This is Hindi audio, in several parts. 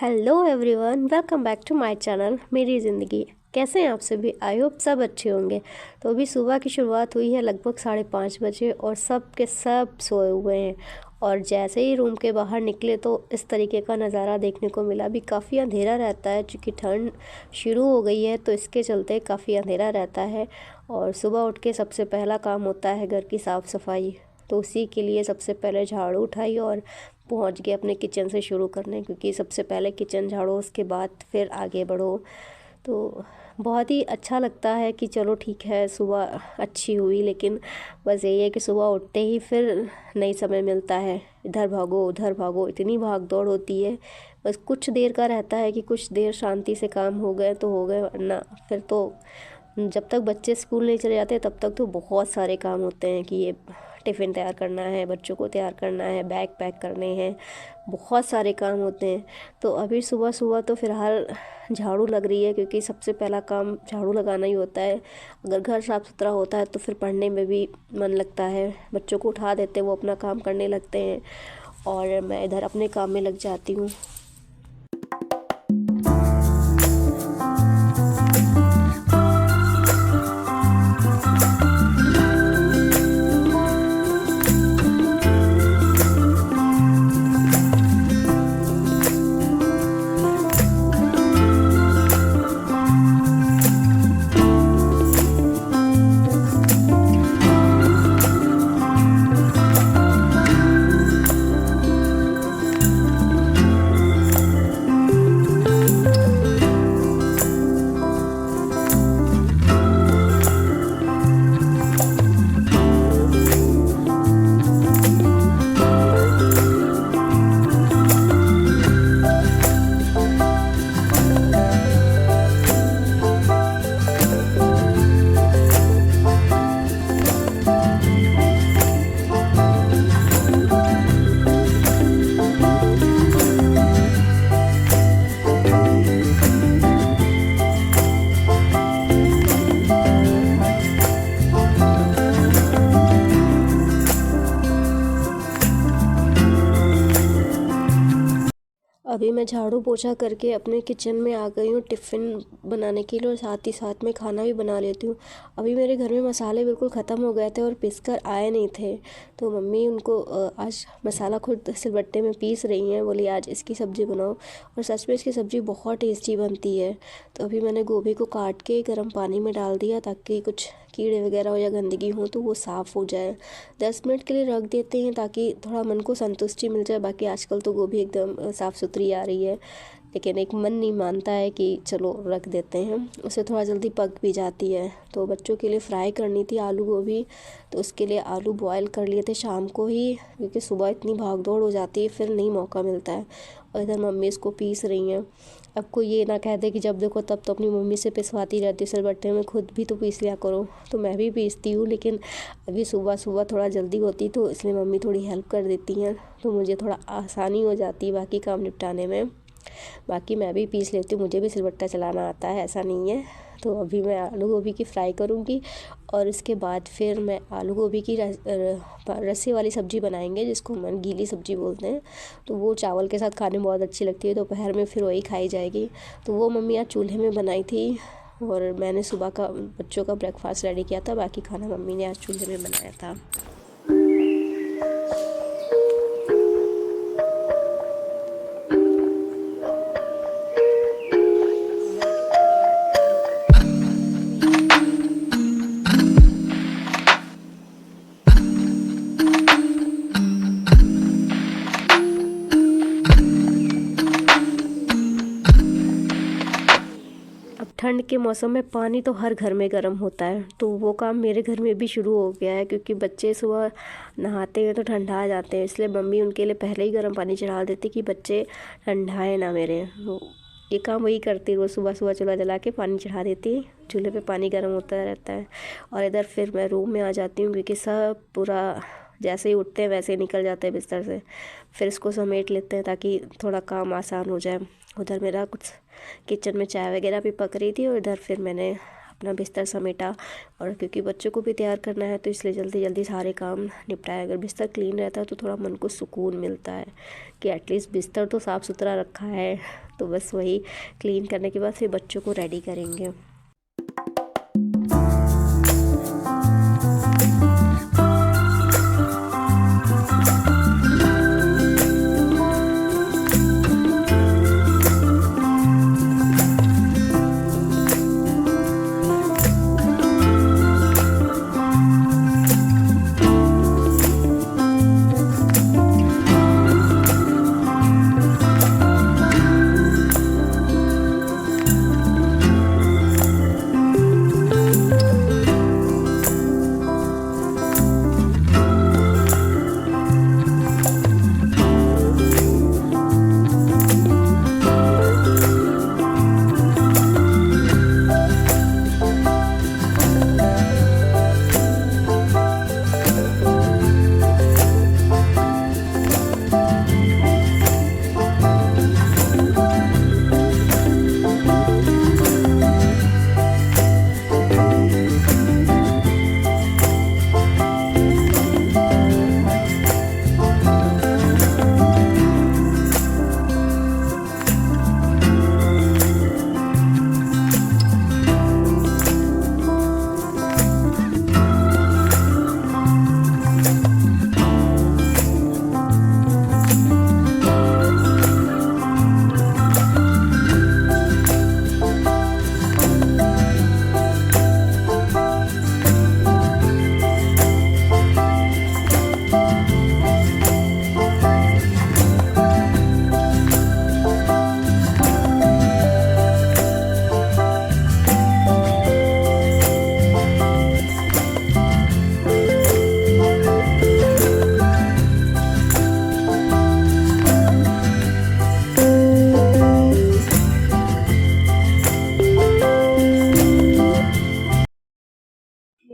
Hello everyone, welcome back to my channel मेरी ज़िंदगी। कैसे हैं आप सभी? आई होप सब अच्छे होंगे। तो अभी सुबह की शुरुआत हुई है लगभग 5:30 बजे और सब के सब सोए हुए हैं। और जैसे ही रूम के बाहर निकले तो इस तरीके का नज़ारा देखने को मिला। अभी काफ़ी अंधेरा रहता है क्योंकि ठंड शुरू हो गई है, तो इसके चलते काफ़ी अंधेरा रहता है। और सुबह उठ के सबसे पहला काम होता है घर की साफ़ सफाई। तो उसी के लिए सबसे पहले झाड़ू उठाई और पहुंच गए अपने किचन से शुरू करने, क्योंकि सबसे पहले किचन झाड़ो, उसके बाद फिर आगे बढ़ो। तो बहुत ही अच्छा लगता है कि चलो ठीक है, सुबह अच्छी हुई। लेकिन बस यही है कि सुबह उठते ही फिर नहीं समय मिलता है, इधर भागो उधर भागो, इतनी भाग दौड़ होती है। बस कुछ देर का रहता है कि कुछ देर शांति से काम हो गए तो हो गए, वरना फिर तो जब तक बच्चे स्कूल नहीं चले जाते तब तक तो बहुत सारे काम होते हैं कि ये टिफ़िन तैयार करना है, बच्चों को तैयार करना है, बैग पैक करने हैं, बहुत सारे काम होते हैं। तो अभी सुबह सुबह तो फ़िलहाल झाड़ू लग रही है, क्योंकि सबसे पहला काम झाड़ू लगाना ही होता है। अगर घर साफ़ सुथरा होता है तो फिर पढ़ने में भी मन लगता है। बच्चों को उठा देते हैं, वो अपना काम करने लगते हैं और मैं इधर अपने काम में लग जाती हूँ। अभी मैं झाड़ू पोछा करके अपने किचन में आ गई हूँ टिफ़िन बनाने के लिए, और साथ ही साथ में खाना भी बना लेती हूँ। अभी मेरे घर में मसाले बिल्कुल ख़त्म हो गए थे और पीस कर आए नहीं थे, तो मम्मी उनको आज मसाला खुद सिलबट्टे में पीस रही हैं। बोली आज इसकी सब्ज़ी बनाओ, और सच में इसकी सब्ज़ी बहुत टेस्टी बनती है। तो अभी मैंने गोभी को काट के गर्म पानी में डाल दिया ताकि कुछ कीड़े वगैरह हो या गंदगी हो तो वो साफ़ हो जाए। 10 मिनट के लिए रख देते हैं ताकि थोड़ा मन को संतुष्टि मिल जाए। बाकी आजकल तो गोभी एकदम साफ़ सुथरी आ रही है, लेकिन एक मन नहीं मानता है कि चलो रख देते हैं, उससे थोड़ा जल्दी पक भी जाती है। तो बच्चों के लिए फ्राई करनी थी आलू गोभी, तो उसके लिए आलू बॉयल कर लिए थे शाम को ही, क्योंकि सुबह इतनी भाग दौड़ हो जाती है फिर नहीं मौका मिलता है। और इधर मम्मी इसको पीस रही हैं। अब कोई ये ना कह दे कि जब देखो तब तो अपनी मम्मी से पिसवाती रहती है सिलबट्टे में, खुद भी तो पीस लिया करो। तो मैं भी पीसती हूँ, लेकिन अभी सुबह सुबह थोड़ा जल्दी होती तो इसलिए मम्मी थोड़ी हेल्प कर देती हैं, तो मुझे थोड़ा आसानी हो जाती है बाकी काम निपटाने में। बाकी मैं भी पीस लेती हूँ, मुझे भी सिलबट्टा चलाना आता है, ऐसा नहीं है। तो अभी मैं आलू गोभी की फ्राई करूँगी और इसके बाद फिर मैं आलू गोभी की रस्से वाली सब्ज़ी बनाएंगे, जिसको हम गीली सब्ज़ी बोलते हैं। तो वो चावल के साथ खाने में बहुत अच्छी लगती है, दोपहर में फिर वही खाई जाएगी। तो वो मम्मी आज चूल्हे में बनाई थी और मैंने सुबह का बच्चों का ब्रेकफास्ट रेडी किया था। बाकी खाना मम्मी ने आज चूल्हे में बनाया था। अब ठंड के मौसम में पानी तो हर घर में गर्म होता है, तो वो काम मेरे घर में भी शुरू हो गया है, क्योंकि बच्चे सुबह नहाते हैं तो ठंडा जाते हैं। इसलिए मम्मी उनके लिए पहले ही गर्म पानी चढ़ा देती कि बच्चे ठंडाए ना मेरे। तो ये काम वही करती, वो सुबह सुबह चूल्हा जला के पानी चढ़ा देती, चूल्हे पे पानी गर्म होता रहता है। और इधर फिर मैं रूम में आ जाती हूँ, क्योंकि सब पूरा जैसे ही उठते हैं वैसे ही निकल जाते हैं बिस्तर से। फिर इसको समेट लेते हैं ताकि थोड़ा काम आसान हो जाए। उधर मेरा कुछ किचन में चाय वगैरह भी पक रही थी और इधर फिर मैंने अपना बिस्तर समेटा, और क्योंकि बच्चों को भी तैयार करना है तो इसलिए जल्दी जल्दी सारे काम निपटाए। अगर बिस्तर क्लीन रहता है तो थोड़ा मन को सुकून मिलता है कि एटलीस्ट बिस्तर तो साफ़ सुथरा रखा है। तो बस वही क्लीन करने के बाद फिर बच्चों को रेडी करेंगे।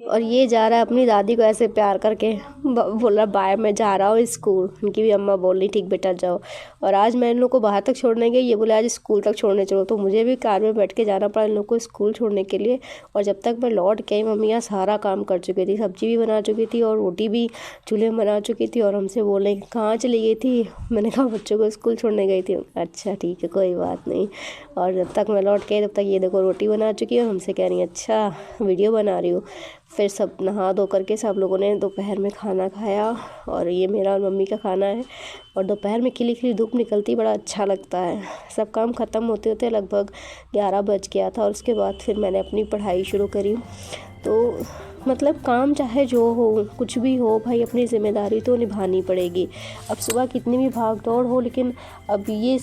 और ये जा रहा है अपनी दादी को ऐसे प्यार करके, बोल रहा बाय, मैं जा रहा हूँ स्कूल। उनकी भी अम्मा बोल रही ठीक बेटा जाओ। और आज मैं इन लोग को बाहर तक छोड़ने गई, ये बोले आज स्कूल तक छोड़ने चलो, तो मुझे भी कार में बैठ के जाना पड़ा इन लोग को स्कूल छोड़ने के लिए। और जब तक मैं लौट के आई मम्मी यहाँ सारा काम कर चुकी थी, सब्जी भी बना चुकी थी और रोटी भी चूल्हे में बना चुकी थी। और हमसे बोले कहाँ चली गई थी, मैंने कहा बच्चों को स्कूल छोड़ने गई थी। अच्छा ठीक है कोई बात नहीं। और जब तक मैं लौट के आई तब तक ये देखो रोटी बना चुकी है, हमसे कह रही अच्छा वीडियो बना रही हूँ। फिर सब नहा धो करके सब लोगों ने दोपहर में खाना खाया, और ये मेरा और मम्मी का खाना है। और दोपहर में खिली खिली धूप निकलती बड़ा अच्छा लगता है। सब काम ख़त्म होते होते लगभग 11 बज गया था, और उसके बाद फिर मैंने अपनी पढ़ाई शुरू करी। तो मतलब काम चाहे जो हो, कुछ भी हो भाई, अपनी ज़िम्मेदारी तो निभानी पड़ेगी। अब सुबह कितनी भी भाग दौड़ हो, लेकिन अब ये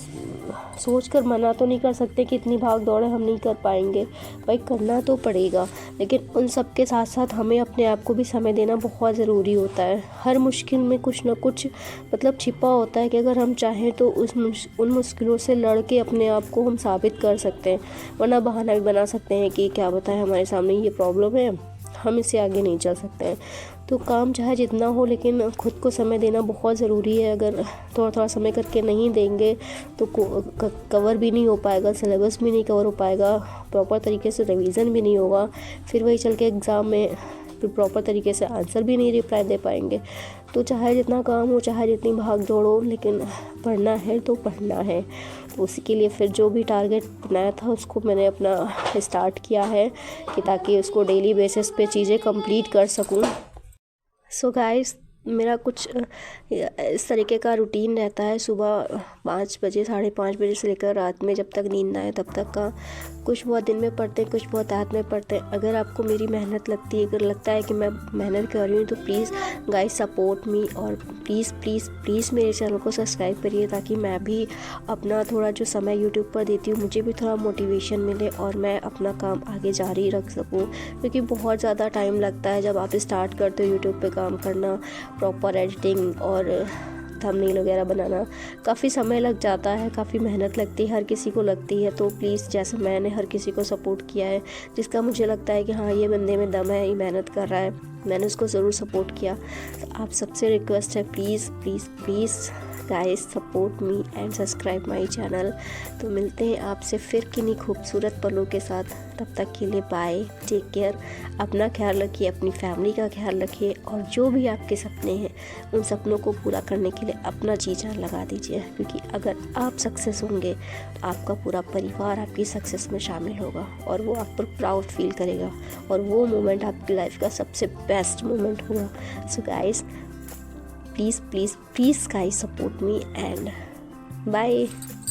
सोच कर मना तो नहीं कर सकते कि इतनी भाग दौड़ हम नहीं कर पाएंगे, भाई करना तो पड़ेगा। लेकिन उन सब के साथ साथ हमें अपने आप को भी समय देना बहुत ज़रूरी होता है। हर मुश्किल में कुछ ना कुछ मतलब छिपा होता है कि अगर हम चाहें तो उन मुश्किलों से लड़ के अपने आप को हम साबित कर सकते हैं। वरना बहाना भी बना सकते हैं कि क्या बताएं हमारे सामने ये प्रॉब्लम है, हम इससे आगे नहीं चल सकते हैं। तो काम चाहे जितना हो, लेकिन खुद को समय देना बहुत ज़रूरी है। अगर थोड़ा थोड़ा समय करके नहीं देंगे तो कवर भी नहीं हो पाएगा, सिलेबस भी नहीं कवर हो पाएगा, प्रॉपर तरीके से रिवीजन भी नहीं होगा। फिर वही चल के एग्ज़ाम में फिर प्रॉपर तरीके से आंसर भी नहीं रिप्लाई दे पाएंगे। तो चाहे जितना काम हो, चाहे जितनी भाग दौड़ हो, लेकिन पढ़ना है तो पढ़ना है। तो उसी के लिए फिर जो भी टारगेट बनाया था उसको मैंने अपना स्टार्ट किया है कि ताकि उसको डेली बेसिस पे चीज़ें कंप्लीट कर सकूं। सो गाइस, मेरा कुछ इस तरीके का रूटीन रहता है। सुबह 5 बजे 5:30 बजे से लेकर रात में जब तक नींद ना आए तब तक का। कुछ बहुत दिन में पढ़ते हैं, कुछ बहुत रात में पढ़ते हैं। अगर आपको मेरी मेहनत लगती है, अगर लगता है कि मैं मेहनत कर रही हूँ, तो प्लीज़ गाइस सपोर्ट मी, और प्लीज़ प्लीज़ प्लीज़ मेरे चैनल को सब्सक्राइब करिए, ताकि मैं भी अपना थोड़ा जो समय यूट्यूब पर देती हूँ मुझे भी थोड़ा मोटिवेशन मिले और मैं अपना काम आगे जारी रख सकूँ। क्योंकि बहुत ज़्यादा टाइम लगता है जब आप स्टार्ट करते हो यूट्यूब पर काम करना, प्रॉपर एडिटिंग और थंबनेल वगैरह बनाना काफ़ी समय लग जाता है, काफ़ी मेहनत लगती है, हर किसी को लगती है। तो प्लीज़ जैसे मैंने हर किसी को सपोर्ट किया है, जिसका मुझे लगता है कि हाँ ये बंदे में दम है, ये मेहनत कर रहा है, मैंने उसको ज़रूर सपोर्ट किया। तो आप सबसे रिक्वेस्ट है, please please please guys support me and subscribe my channel. तो मिलते हैं आपसे फिर किन्हीं खूबसूरत पलों के साथ। तब तक के लिए बाय, टेक केयर। अपना ख्याल रखिए, अपनी फैमिली का ख्याल रखिए, और जो भी आपके सपने हैं उन सपनों को पूरा करने के लिए अपना जी जान लगा दीजिए, क्योंकि अगर आप सक्सेस होंगे तो आपका पूरा परिवार आपकी सक्सेस में शामिल होगा और वो आप पर प्राउड फील करेगा, और वो मोमेंट आपकी लाइफ का सबसे बेस्ट मोमेंट होगा। So guys please please please guys support me and bye.